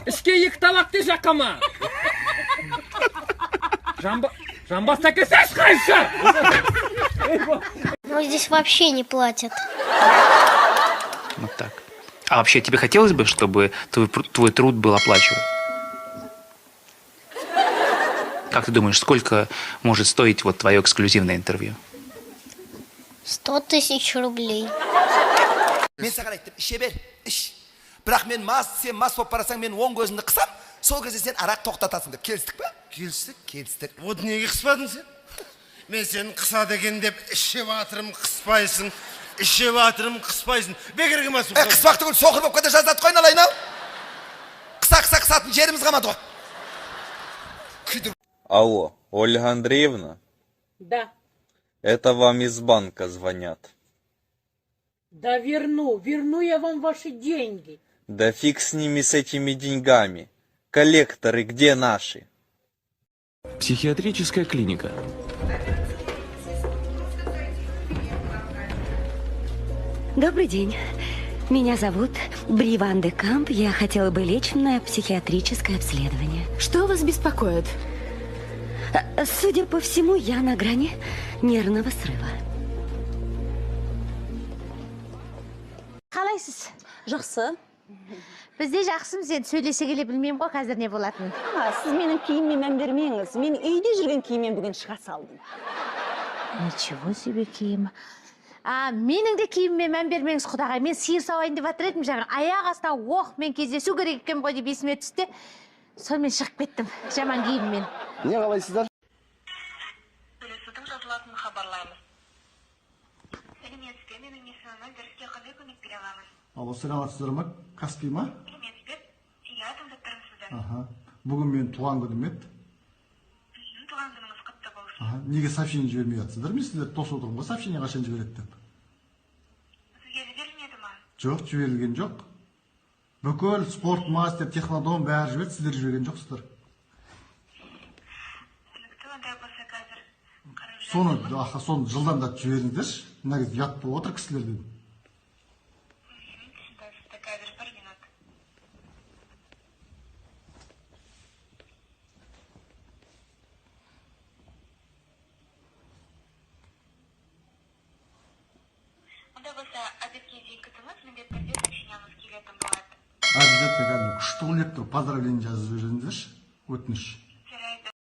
Ішке екі табақты жақама. Жамбас әкесі қайшы. Но здесь вообще не платят. Вот так. А вообще тебе хотелось бы, чтобы твой труд был оплачиван? Как ты думаешь, сколько может стоить вот твое эксклюзивное интервью? 100 000 рублей. Мен саған айттым, іше бер, іш. Бірақ мен сен мас болып барасаң, мен оң көзімді қысам, сол кезде сен арақ тоқтатасың деп. Келістік па? Келістік? Келістік. Вот неге қыспадың сен? Мен сені қысады екен деп, іше батырым қыспайсың, іше батырым қыспайсың. Бекерге ма соқыр? Қыспақ түгіл, соқыр болып кете жаздады қойын алайын ау. Қыса қысатын жеріміз қалмады ғой. Алло, Ольга Андреевна? Да. Это вам из банка звонят. Да верну я вам ваши деньги. Да фиг с ними, с этими деньгами. Коллекторы где наши? Психиатрическая клиника. Добрый день. Меня зовут Бри Ван де Камп. Я хотела бы лечь на психиатрическое обследование. Что вас беспокоит? Судя по всему, я на грани нервного срыва. Қалайсыз? Жақсы. Бізде жақсымыз, енді сөйлесе келе білмеймін ғой, қазір не болатын. Сіз менің киіммен мән бермеңіз. Мен үйде жүрген киіммен бүгін шыға салдым. Ничего себе киім. Менің де киіммен мән бермеңіз, құдағай. Мен сиыр сауайын деп жатыр едім, жаңа аяқ астынан мен кездесу керек екен ғой деп есіме түсті. Сонымен шығып кеттім, жаман киіммен. Не қалайсыздар? Төлесудің жазылатынын хабарлаймыз. Сәлеметсіз бе, менің есімімнен дәріске қандай көмек бере аламыз? Алло, саламатсыздар ма? Каспий ма? Сәлеметсіз бе? Иә, тыңдап тұрмын сізді. Бүгін мен туған күнім еді. Туған күніңіз құтты болсын. Неге сообщение жібермей жатсыздар? Мен сіздерді тосып отырмын ғой, сообщение қашан жібереді деп. Сізге жіберілмеді ма? Жоқ, жіберілген жоқ. Бүкіл спорт мастер, технодом бәрі жіберді, сіздер жіберген жоқсыздар. Түсінікті, ондай болса қазір қарап Соны жылдамдатып жіберіңіздерші. Мына кезде ұят болып отыр кісілерден. Түсінікті, қазір 1 минут. Ондай болса, әдетке дейін күтіңіз, міндетті түрде сообщениеміз келетін болады. Обязательно күшті ойнап тұрып поздравление жазып жіберіңіздерші. Өтініш.